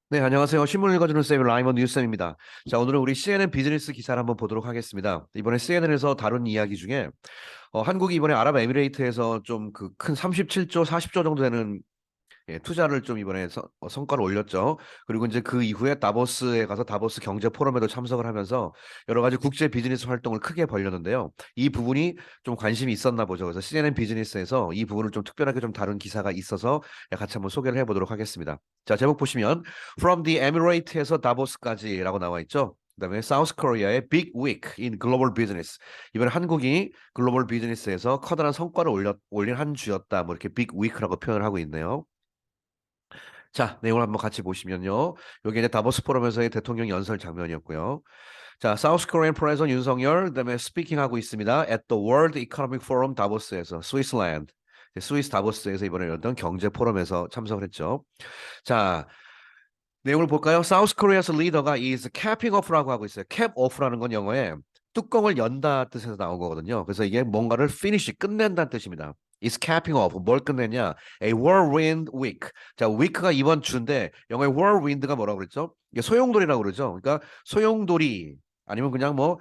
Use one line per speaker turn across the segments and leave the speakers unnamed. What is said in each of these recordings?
네, 안녕하세요. 신문 읽어주는 쌤 라이먼 뉴쌤입니다. 자, 오늘은 우리 CNN 비즈니스 기사를 한번 보도록 하겠습니다. 이번에 CNN에서 다룬 이야기 중에 한국이 이번에 아랍에미레이트에서 좀 그 큰 37조, 40조 정도 되는 투자를 좀 이번에 성과를 올렸죠. 그리고 이제 그 이후에 다보스에 가서 다보스 경제 포럼에도 참석을 하면서 여러 가지 국제 비즈니스 활동을 크게 벌였는데요. 이 부분이 좀 관심이 있었나 보죠. 그래서 CNN 비즈니스에서 이 부분을 좀 특별하게 좀 다룬 기사가 있어서 같이 한번 소개를 해보도록 하겠습니다. 자, 제목 보시면 From the Emirates에서 다보스까지라고 나와 있죠. 그다음에 사우스 코리아의 Big Week in Global Business. 이번 한국이 글로벌 비즈니스에서 커다란 성과를 올린 한 주였다. 뭐 이렇게 빅 위크라고 표현을 하고 있네요. 자, 내용을 한번 같이 보시면요. 여기 이제 다보스 포럼에서의 대통령 연설 장면이었고요. 자, 사우스 코리안 프레sident 윤석열, 그다음에 스피킹 하고 있습니다. At the World Economic Forum 다보스에서, 스위스랜드, 스위스 다보스에서 이번에 열렸던 경제 포럼에서 참석을 했죠. 자, 내용을 볼까요? 사우스 코리아에서 리더가 is capping off라고 하고 있어요. cap off라는 건 영어에 뚜껑을 연다 뜻에서 나온 거거든요. 그래서 이게 뭔가를 finish, 끝낸다는 뜻입니다. is capping off. 뭘 끝내냐? A whirlwind week. 자, week가 이번 주인데 영어의 whirlwind가 뭐라고 그랬죠? 이게 소용돌이라고 그러죠. 그러니까 소용돌이 아니면 그냥 뭐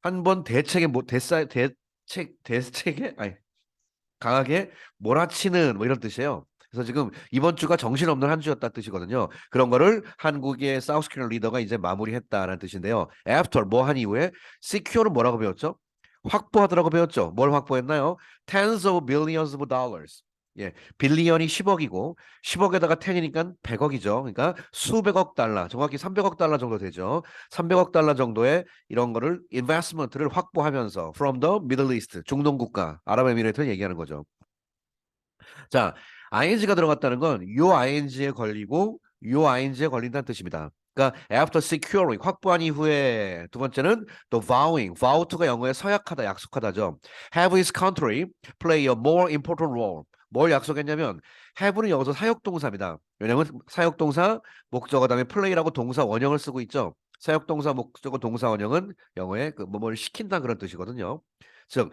한 번 대책에 뭐 대책에 아니 강하게 몰아치는 뭐 이런 뜻이에요. 그래서 지금 이번 주가 정신없는 한 주였다 뜻이거든요. 그런 거를 한국의 사우스캐롤 리더가 이제 마무리했다라는 뜻인데요. After 뭐 한 이후에 secure는 뭐라고 배웠죠? 확보하더라고 배웠죠. 뭘 확보했나요? Tens of billions of dollars. 예, 빌리언이 10억이고 10억에다가 10이니까 100억이죠. 그러니까 수백억 달러, 정확히 300억 달러 정도 되죠. 300억 달러 정도의 이런 거를 인베스트먼트를 확보하면서 from the Middle East, 중동 국가, 아랍에미레이트를 얘기하는 거죠. 자, ing가 들어갔다는 건 요 ing에 걸리고 요 ing에 걸린다는 뜻입니다. 그러니까 after securing 확보한 이후에 두 번째는 the vowing vow to가 영어에 서약하다 약속하다죠. have his country play a more important role. 뭘 약속했냐면 have는 여기서 사역동사입니다. 왜냐하면 사역동사 목적어 다음에 play라고 동사 원형을 쓰고 있죠. 사역동사 목적어 동사 원형은 영어에 그 뭐뭘 시킨다 그런 뜻이거든요. 즉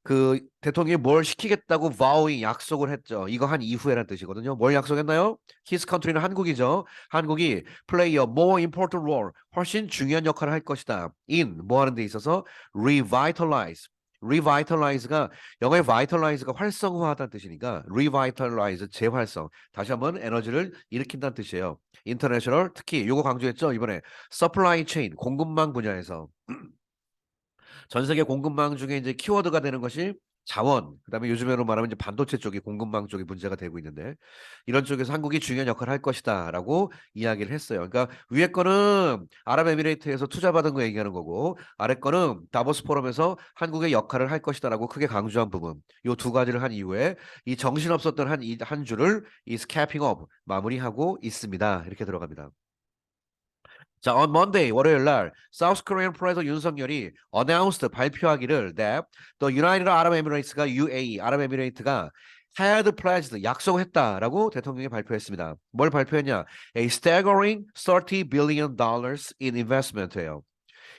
그 대통령이 뭘 시키겠다고 vowing 약속을 했죠. 이거 한 이후에라는 뜻이거든요. 뭘 약속했나요? His country는 한국이죠. 한국이 play a more important role. 훨씬 중요한 역할을 할 것이다. in 뭐 하는 데 있어서 revitalize. revitalize가 영어의 vitalize가 활성화하다는 뜻이니까 revitalize 재활성. 다시 한번 에너지를 일으킨다는 뜻이에요. international 특히 요거 강조했죠. 이번에 supply chain 공급망 분야에서 전 세계 공급망 중에 이제 키워드가 되는 것이 자원, 그다음에 요즘으로 말하면 이제 반도체 쪽이 공급망 쪽이 문제가 되고 있는데 이런 쪽에서 한국이 중요한 역할을 할 것이다라고 이야기를 했어요. 그러니까 위에 거는 아랍에미레이트에서 투자받은 거 얘기하는 거고 아래 거는 다보스 포럼에서 한국의 역할을 할 것이다라고 크게 강조한 부분. 요 두 가지를 한 이후에 이 정신없었던 한 주를 이 스캐핑 업 마무리하고 있습니다. 이렇게 들어갑니다. 자, on Monday, 월요일 날 South Korean President 윤석열이 announced 발표하기를 that the United Arab Emirates가 UAE, 아랍에미레이트가 had pledged 약속했다라고 대통령이 발표했습니다. 뭘 발표했냐? A staggering 30 billion dollars in investment예요.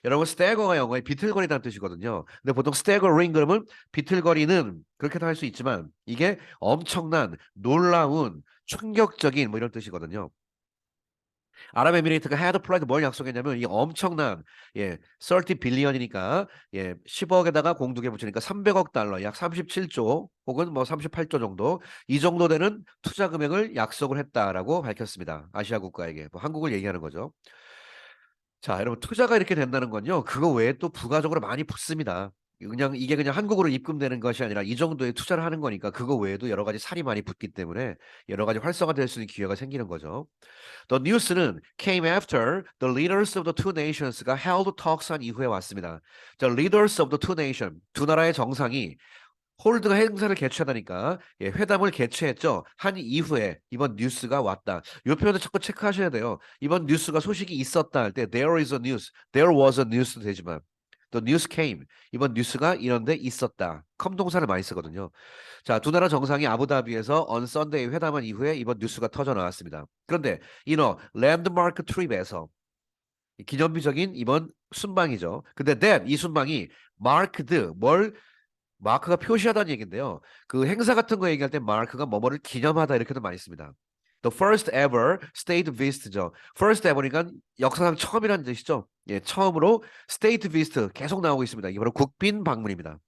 여러분 stagger가 영어에 비틀거리다는 뜻이거든요. 근데 보통 staggering 그러면 비틀거리는 그렇게도 할 수 있지만 이게 엄청난 놀라운 충격적인 뭐 이런 뜻이거든요. 아랍에미레이트가 헤드 플라이드 뭘 약속했냐면 이 엄청난 30 빌리언이니까 10억에다가 공두개 붙이니까 300억 달러 약 37조 혹은 뭐 38조 정도 이 정도 되는 투자 금액을 약속을 했다라고 밝혔습니다. 아시아 국가에게 뭐 한국을 얘기하는 거죠. 자, 여러분 투자가 이렇게 된다는 건요. 그거 외에 또 부가적으로 많이 붙습니다. 그냥 이게 그냥 한국으로 입금되는 것이 아니라 이 정도의 투자를 하는 거니까 그거 외에도 여러 가지 살이 많이 붙기 때문에 여러 가지 활성화될 수 있는 기회가 생기는 거죠. The news는 came after the leaders of the two nations가 held talks 한 이후에 왔습니다. The leaders of the two nations, 두 나라의 정상이 홀드가 행사를 개최하다니까 회담을 개최했죠. 한 이후에 이번 뉴스가 왔다. 이 표현을 자꾸 체크하셔야 돼요. 이번 뉴스가 소식이 있었다 할 때 there is a news, there was a news 되지만 the news came. 이번 뉴스가 이런데 있었다. 컴 동사를 많이 쓰거든요. 자, 두 나라 정상이 아부다비에서 on Sunday 회담한 이후에 이번 뉴스가 터져 나왔습니다. 그런데 이너 랜드마크 트립에서 기념비적인 이번 순방이죠. 근데 that 이 순방이 marked 뭘 마크가 표시하다는 얘기인데요. 그 행사 같은 거 얘기할 때 마크가 뭐뭐를 기념하다 이렇게도 많이 씁니다. The first ever state visit죠. First ever니까 역사상 처음이라는 뜻이죠. 예, 처음으로 state visit 계속 나오고 있습니다. 이게 바로 국빈 방문입니다.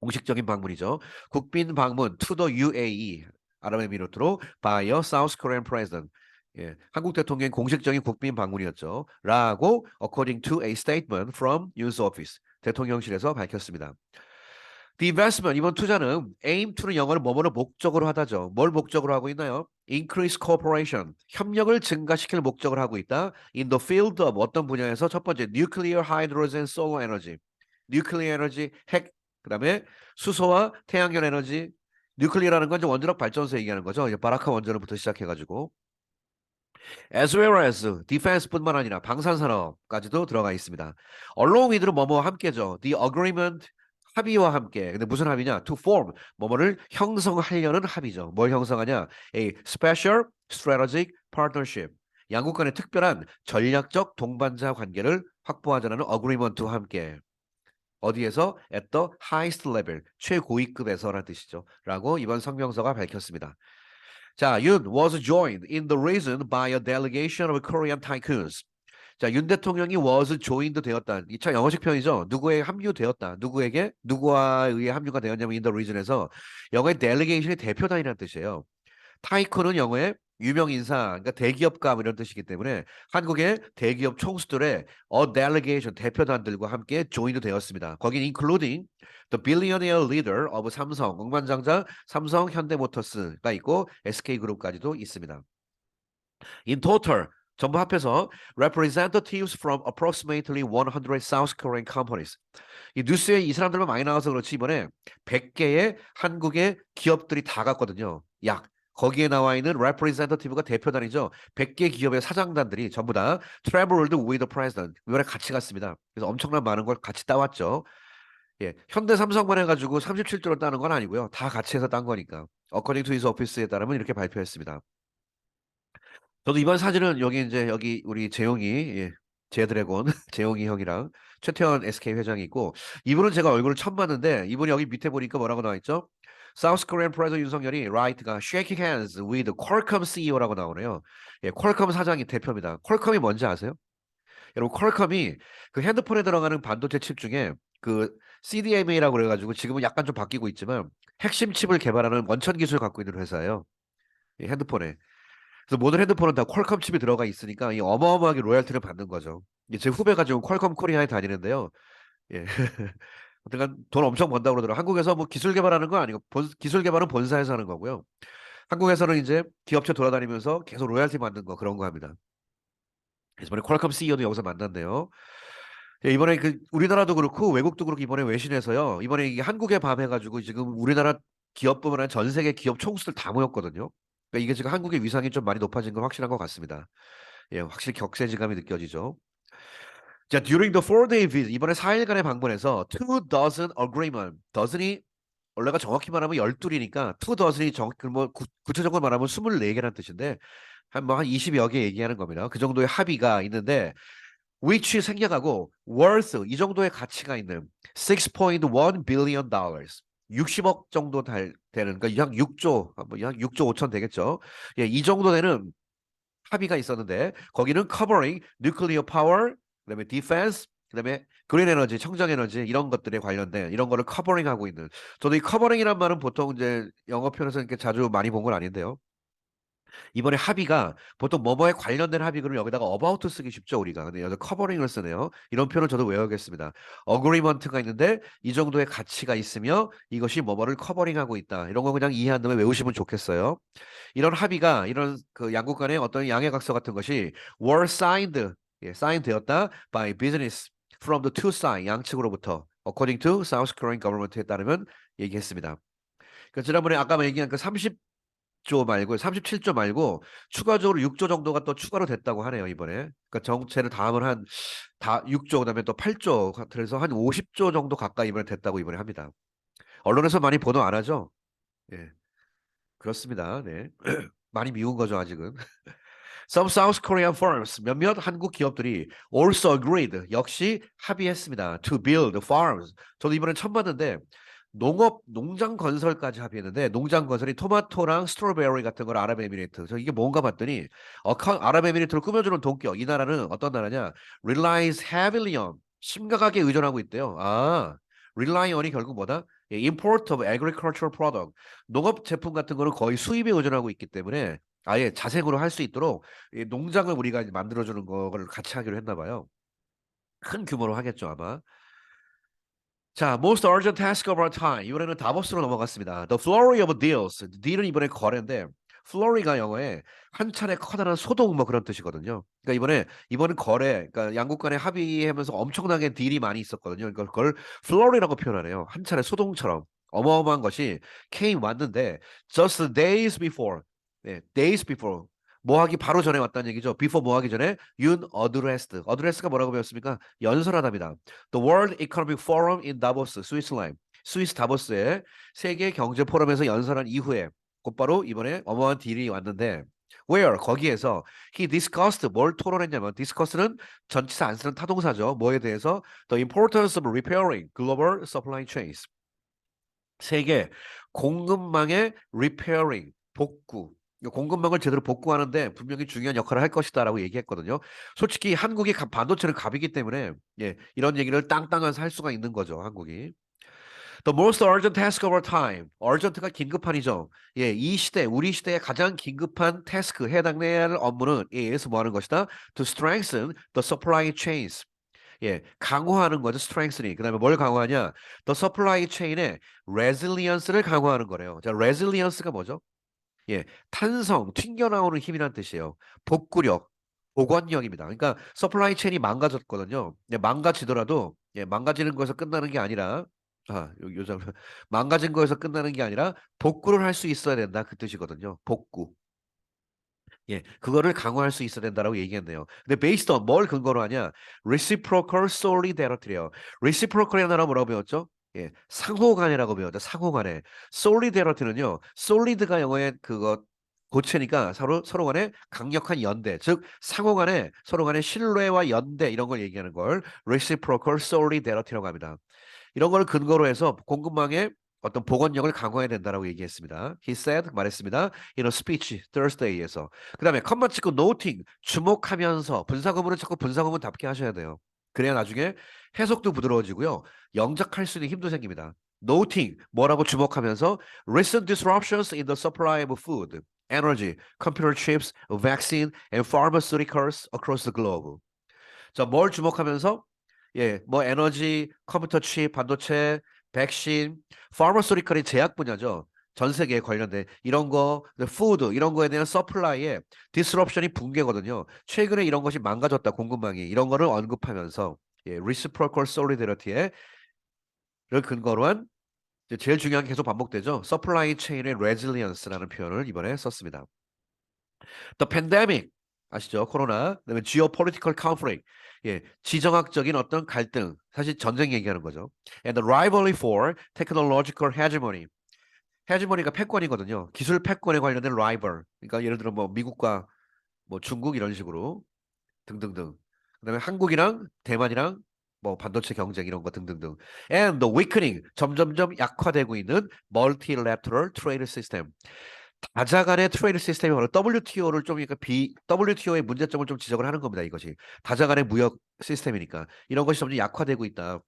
공식적인 방문이죠. 국빈 방문 to the UAE 아랍에미리트로 by a South Korean president. 예, 한국 대통령의 공식적인 국빈 방문이었죠. 라고 according to a statement from news office 대통령실에서 밝혔습니다. The investment 이번 투자는 aim to는 영어로 뭐뭐를 목적으로 하다죠. 뭘 목적으로 하고 있나요? Increase cooperation 협력을 증가시킬 목적을 하고 있다. In the field of 어떤 분야에서 첫 번째 nuclear, hydrogen, solar energy. nuclear energy 핵 그다음에 수소와 태양열 에너지. nuclear라는 건 이제 원자력 발전소 얘기하는 거죠. 이제 바라카 원전부터 시작해가지고 as well as defense뿐만 아니라 방산산업까지도 들어가 있습니다. along with는 뭐뭐 함께죠. The agreement 합의와 함께. 근데 무슨 합의냐? To form 뭐뭐를 형성하려는 합의죠. 뭘 형성하냐? A special strategic partnership. 양국 간의 특별한 전략적 동반자 관계를 확보하자는 agreement와 함께. 어디에서? At the highest level. 최고위급에서라는 뜻이죠. 라고 이번 성명서가 밝혔습니다. 자, Yoon was joined in the region by a delegation of Korean tycoons. 자, 윤 대통령이 was joined 되었다. 이 참 영어식 표현이죠. 누구에 합류되었다. 누구에게? 누구와 의해 합류가 되었냐면 in the region에서 영어의 delegation의 대표단이라는 뜻이에요. 타이쿤은 영어의 유명 인사, 그러니까 대기업가 이런 뜻이기 때문에 한국의 대기업 총수들의 a delegation 대표단들과 함께 joined 되었습니다. 거긴 including the billionaire leader of 삼성, 억만장자 삼성 현대모터스가 있고 SK그룹까지도 있습니다. In total 전부 합해서 representatives from approximately 100 South Korean companies. 이 뉴스에 이 사람들만 많이 나와서 그렇지 이번에 100개의 한국의 기업들이 다 갔거든요. 약 거기에 나와 있는 representative가 대표단이죠. 100개 기업의 사장단들이 전부 다 traveled with the president. 이번에 같이 갔습니다. 그래서 엄청난 많은 걸 같이 따왔죠. 예, 현대 삼성만 해가지고 37조를 따는 건 아니고요. 다 같이 해서 딴 거니까. According to his office에 따르면 이렇게 발표했습니다. 저도 이번 사진은 여기 우리 재용이 예, 제드래곤 재용이 형이랑 최태원 SK 회장이 있고 이분은 제가 얼굴을 처음 봤는데 이분이 여기 밑에 보니까 뭐라고 나와 있죠? South Korean President 윤석열이 right가 shaking hands with Qualcomm CEO라고 나오네요. 예, 퀄컴 사장이 대표입니다. 퀄컴이 뭔지 아세요? 여러분 퀄컴이 그 핸드폰에 들어가는 반도체 칩 중에 그 CDMA라고 그래가지고 지금은 약간 좀 바뀌고 있지만 핵심 칩을 개발하는 원천 기술을 갖고 있는 회사예요. 이 핸드폰에. 그래서 모든 핸드폰은 다 퀄컴 칩이 들어가 있으니까 이 어마어마하게 로열티를 받는 거죠. 제 후배가 지금 퀄컴 코리아에 다니는데요. 예. 어쨌든 돈 엄청 번다고 그러더라고요. 한국에서 뭐 기술 개발하는 거 아니고 기술 개발은 본사에서 하는 거고요. 한국에서는 이제 기업체 돌아다니면서 계속 로열티 받는 거 그런 거 합니다. 그래서 이번에 퀄컴 CEO도 여기서 만났네요. 예, 이번에 그 우리나라도 그렇고 외국도 그렇고 이번에 외신에서요. 이번에 이게 한국의 밤 해가지고 지금 우리나라 기업뿐만 아니라 전 세계 기업 총수들 다 모였거든요. 그러니까 이게 지금 한국의 위상이 좀 많이 높아진 건 확실한 것 같습니다. 예, 확실히 격세지감이 느껴지죠. 자, during the 4-day visit 이번에 4일간의 방문에서 2 dozen agreement. dozen이 원래가 정확히 말하면 12이니까 2 dozen이 뭐 구체적으로 말하면 24개라는 뜻인데 한 20여 개 얘기하는 겁니다. 그 정도의 합의가 있는데 which 생략하고 worth 이 정도의 가치가 있는 6.1 billion dollars 60억 정도 되는 그러니까 약 6조 약 6조 5천 되겠죠. 예, 이 정도 되는 합의가 있었는데 거기는 covering nuclear power 그다음에 defense 그다음에 그린 에너지, 청정 에너지 이런 것들에 관련된 이런 거를 커버링하고 있는 저도 이 커버링이란 말은 보통 이제 영어 표현에서 이렇게 자주 많이 본 건 아닌데요. 이번에 합의가 보통 뭐뭐에 관련된 합의글을 여기다가 about 쓰기 쉽죠 우리가. 근데 여기서 커버링을 쓰네요. 이런 표현을 저도 외우겠습니다. agreement가 있는데 이 정도의 가치가 있으며 이것이 뭐뭐를 커버링하고 있다. 이런 거 그냥 이해한 다음에 외우시면 좋겠어요. 이런 합의가 이런 그 양국 간의 어떤 양해각서 같은 것이 were signed 예, sign 되었다 by business from the two side 양측으로부터 according to South Korean government에 따르면 얘기했습니다. 그 지난번에 아까 얘기한 그 30조 말고 37조 말고 추가적으로 6조 정도가 또 추가로 됐다고 하네요 이번에. 그러니까 정체를 다음은 한 다 6조 그다음에 또 8조 그래서 한 50조 정도 가까이 이번에 됐다고 이번에 합니다. 언론에서 많이 보도 안 하죠? 예, 그렇습니다. 네. 많이 미운 거죠 아직은. Some South Korean firms 몇몇 한국 기업들이 also agreed 역시 합의했습니다. To build farms. 저도 이번엔 처음 봤는데 농장 건설까지 합의했는데 농장 건설이 토마토랑 스트로베리 같은 걸 아랍에미리트. 저 이게 뭔가 봤더니 아랍에미리트를 꾸며주는 동격. 이 나라는 어떤 나라냐? relies heavily on 심각하게 의존하고 있대요. rely on이 결국 뭐다? 예, import of agricultural product. 농업 제품 같은 거는 거의 수입에 의존하고 있기 때문에 아예 자생으로 할 수 있도록 이 농장을 우리가 만들어주는 거를 같이 하기로 했나 봐요. 큰 규모로 하겠죠, 아마. 자, most urgent task of our time. 이번에는 다보스로 넘어갔습니다. The flurry of deals. deal은 이번에 거래인데, flurry가 영어에 한 차례 커다란 소동 뭐 그런 뜻이거든요. 그러니까 이번은 거래, 그러니까 양국 간에 합의하면서 엄청나게 딜이 많이 있었거든요. 그러니까 그걸 flurry라고 표현하네요. 한 차례 소동처럼 어마어마한 것이 came 왔는데, just days before, 네, days before. 뭐 하기 바로 전에 왔다는 얘기죠. before 뭐 하기 전에 윤 어드레스트. 어드레스가 뭐라고 배웠습니까? 연설하답니다. The World Economic Forum in Davos, 스위스land. 스위스 다보스에 세계 경제 포럼에서 연설한 이후에 곧바로 이번에 어마어마한 딜이 왔는데 where 거기에서 he discussed 뭘 토론했냐면 discuss는 전치사 안 쓰는 타동사죠. 뭐에 대해서 the importance of repairing global supply chains. 세계 공급망의 repairing 복구 공급망을 제대로 복구하는데 분명히 중요한 역할을 할 것이다라고 얘기했거든요. 솔직히 한국이 반도체는 갑이기 때문에 예, 이런 얘기를 땅땅한 할 수가 있는 거죠. 한국이. The most urgent task of our time. urgent가 긴급한이죠. 예, 이 시대, 우리 시대의 가장 긴급한 태스크, 해당해야 할 업무는 is 뭐 하는 것이다? To strengthen the supply chains. 예, 강화하는 거죠. strengthening. 그다음에 뭘 강화하냐? The supply chain의 resilience를 강화하는 거래요. 자, resilience가 뭐죠? 예, 탄성, 튕겨나오는 힘이란 뜻이에요. 복구력, 복원력입니다. 그러니까 서플라이 체인이 망가졌거든요. 예, 망가지더라도 예, 망가지는 거에서 끝나는 게 아니라 요즘 망가진 거에서 끝나는 게 아니라 복구를 할 수 있어야 된다 그 뜻이거든요. 복구. 예, 그거를 강화할 수 있어야 된다라고 얘기했네요. 근데 based on 뭘 근거로 하냐? reciprocal solidarity래요. reciprocal이라는 단어 뭐라고 배웠죠? 예, 상호간이라고 배웠죠. 상호간에. solidarity는요. solid가 영어의 그거 고체니까 서로 간에 강력한 연대, 즉 상호간에 서로 간에 신뢰와 연대 이런 걸 얘기하는 걸 reciprocal solidarity라고 합니다. 이런 걸 근거로 해서 공급망의 어떤 보건력을 강화해야 된다라고 얘기했습니다. He said 말했습니다. In a speech Thursday에서. 그다음에 컴마 찍고 noting 주목하면서 분사구문을 자꾸 분사구문답게 하셔야 돼요. 그래야 나중에 해석도 부드러워지고요. 영작할 수 있는 힘도 생깁니다. noting 뭐라고 주목하면서 recent disruptions in the supply of food, energy, computer chips, vaccine, and pharmaceuticals across the globe. 자, 뭘 주목하면서 예, 뭐 에너지, 컴퓨터 칩, 반도체, 백신, 파마스리컬이 제약 분야죠. 전 세계에 관련된 이런 거, 푸드 이런 거에 대한 서플라이에 디스럽션이 붕괴거든요. 최근에 이런 것이 망가졌다 공급망이 이런 거를 언급하면서 예, reciprocal solidarity를 근거로 한 제일 중요한 게 계속 반복되죠. 서플라이 체인의 resilience라는 표현을 이번에 썼습니다. The pandemic 아시죠? 코로나. 그다음에 geopolitical conflict. 예, 지정학적인 어떤 갈등. 사실 전쟁 얘기하는 거죠. And the rivalry for technological hegemony. 헤지모니가 패권이거든요. 기술 패권에 관련된 rival. 그러니까 예를 들어 뭐 미국과 뭐 중국 이런 식으로 등등등. 그다음에 한국이랑 대만이랑 뭐 반도체 경쟁 이런 거 등등등. And the weakening 점점점 약화되고 있는 multilateral trade system. 다자 간의 트레이드 시스템이 바로 WTO를 좀 그러니까 WTO의 문제점을 좀 지적을 하는 겁니다. 이것이 다자 간의 무역 시스템이니까 이런 것이 점점 약화되고 있다.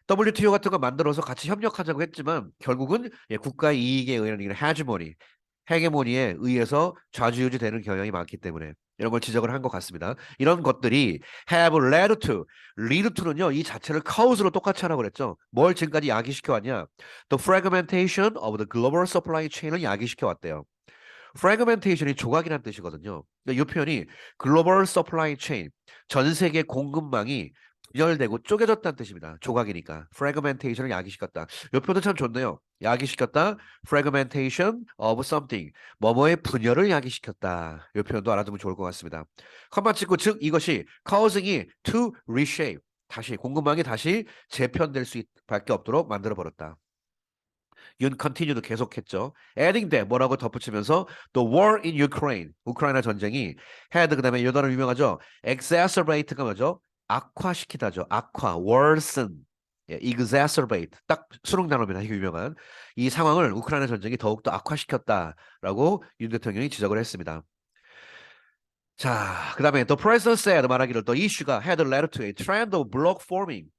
WTO 같은 거 만들어서 같이 협력하자고 했지만 결국은 예, 국가의 이익에 의한 이런 헤게모니에 의해서 좌지우지되는 경향이 많기 때문에 이런 걸 지적을 한 것 같습니다. 이런 것들이 have led to, lead to는요 이 자체를 caus로 똑같이 하라고 그랬죠. 뭘 지금까지 야기시켜 왔냐? The fragmentation of the global supply chain을 야기시켜 왔대요. fragmentation이 조각이라는 뜻이거든요. 그러니까 이 표현이 global supply chain, 전 세계 공급망이 분열되고 쪼개졌다는 뜻입니다. 조각이니까. fragmentation을 야기시켰다. 이 표현도 참 좋네요. 야기시켰다. fragmentation of something. 뭐뭐의 분열을 야기시켰다. 이 표현도 알아두면 좋을 것 같습니다. 컴마 찍고 즉 이것이 causing이 to reshape. 다시 공급망이 다시 재편될 수밖에 없도록 만들어 버렸다. 윤 컨티뉴도 계속했죠. adding that 뭐라고 덧붙이면서 the war in Ukraine 우크라이나 전쟁이 had 그다음에 이 단어 유명하죠. exacerbate가 뭐죠? 악화시키다죠. 악화, worsen. 예, exacerbate 딱 수능 단어입니다. 이게 유명한 이 상황을 우크라이나 전쟁이 더욱더 악화시켰다라고 윤 대통령이 지적을 했습니다. 자, 그다음에 the president said 말하기를 the issue가 had led to a trend of block forming.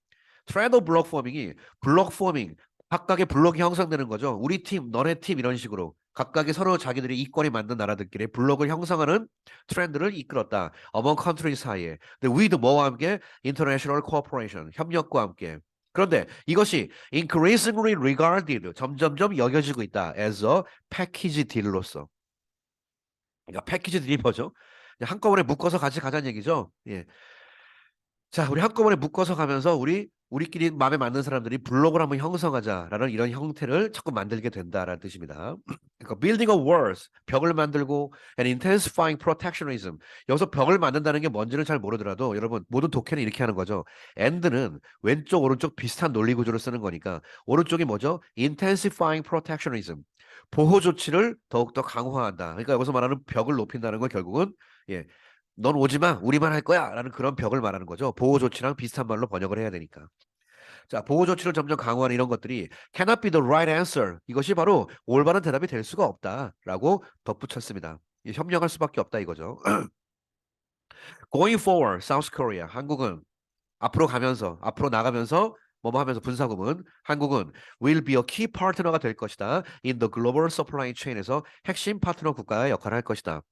트렌드 오브 블록 포밍이 블록 포밍 각각의 블록이 형성되는 거죠. 우리 팀, 너네 팀 이런 식으로 각각의 서로 자기들이 이권이 맞는 나라들끼리 블록을 형성하는 트렌드를 이끌었다. Among countries 사이에. 근데 with 뭐와 함께 international cooperation 협력과 함께. 그런데 이것이 increasingly regarded 점점점 여겨지고 있다. as a package deal로서. 그러니까 패키지 딜이 뭐죠? 한꺼번에 묶어서 같이 가자는 얘기죠. 예. 자, 우리 한꺼번에 묶어서 가면서 우리끼리 마음에 맞는 사람들이 블록을 한번 형성하자라는 이런 형태를 자꾸 만들게 된다라는 뜻입니다. 그러니까 building a walls, 벽을 만들고 and intensifying protectionism. 여기서 벽을 만든다는 게 뭔지는 잘 모르더라도 여러분 모든 독해는 이렇게 하는 거죠. and는 왼쪽 오른쪽 비슷한 논리 구조를 쓰는 거니까 오른쪽이 뭐죠? intensifying protectionism. 보호 조치를 더욱더 강화한다. 그러니까 여기서 말하는 벽을 높인다는 건 결국은 예, 넌 오지 마, 우리만 할 거야 라는 그런 벽을 말하는 거죠. 보호 조치랑 비슷한 말로 번역을 해야 되니까. 자, 보호 조치를 점점 강화하는 이런 것들이 cannot be the right answer. 이것이 바로 올바른 대답이 될 수가 없다라고 덧붙였습니다. 협력할 수밖에 없다 이거죠. Going forward, South Korea, 한국은 앞으로 나가면서 뭐뭐 하면서 분사구문 한국은 will be a key partner가 될 것이다. in the global supply chain에서 핵심 파트너 국가의 역할을 할 것이다.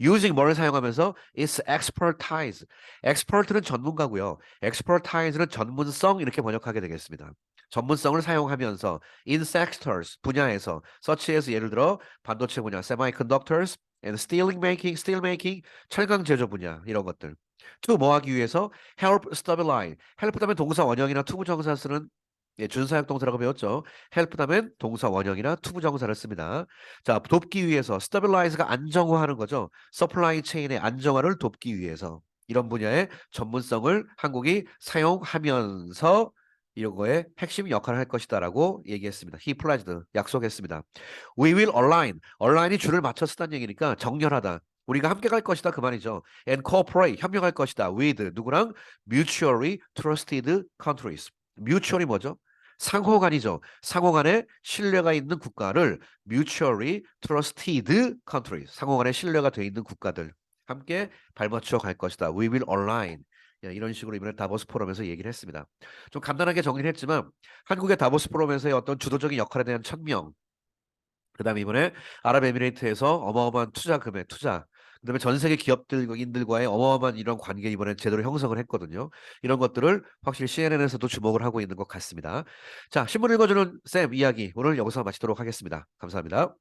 using 뭐를 사용하면서 its expertise. expert는 전문가고요. expertise는 전문성 이렇게 번역하게 되겠습니다. 전문성을 사용하면서 in sectors 분야에서 such as 예를 들어 반도체 분야 semiconductors and steel making 철강 제조 분야 이런 것들. to 뭐 하기 위해서 help stabilize. help 다음에 동사 원형이나 투부 정사 쓰는 예, 준사역 동사라고 배웠죠. help 다음엔 동사 원형이나 투부 정사를 씁니다. 자, 돕기 위해서 stabilize가 안정화하는 거죠. supply chain의 안정화를 돕기 위해서 이런 분야의 전문성을 한국이 사용하면서 이런 거에 핵심 역할을 할 것이다라고 얘기했습니다. He pledged 약속했습니다. We will align. align이 줄을 맞춰 쓰다는 얘기니까 정렬하다. 우리가 함께 갈 것이다 그 말이죠. And cooperate 협력할 것이다. with 누구랑 mutually trusted countries. mutual이 뭐죠? 상호간이죠. 상호간에 신뢰가 있는 국가를 mutually trusted countries. 상호간에 신뢰가 돼 있는 국가들 함께 발맞춰 갈 것이다. We will align. 이런 식으로 이번에 다보스 포럼에서 얘기를 했습니다. 좀 간단하게 정리를 했지만 한국의 다보스 포럼에서의 어떤 주도적인 역할에 대한 천명 그다음에 이번에 아랍에미레이트에서 어마어마한 투자 금액 투자 그다음에 전 세계 기업들과의 어마어마한 이런 관계 이번에 제대로 형성을 했거든요. 이런 것들을 확실히 CNN에서도 주목을 하고 있는 것 같습니다. 자, 신문 읽어주는 쌤 이야기 오늘 여기서 마치도록 하겠습니다. 감사합니다.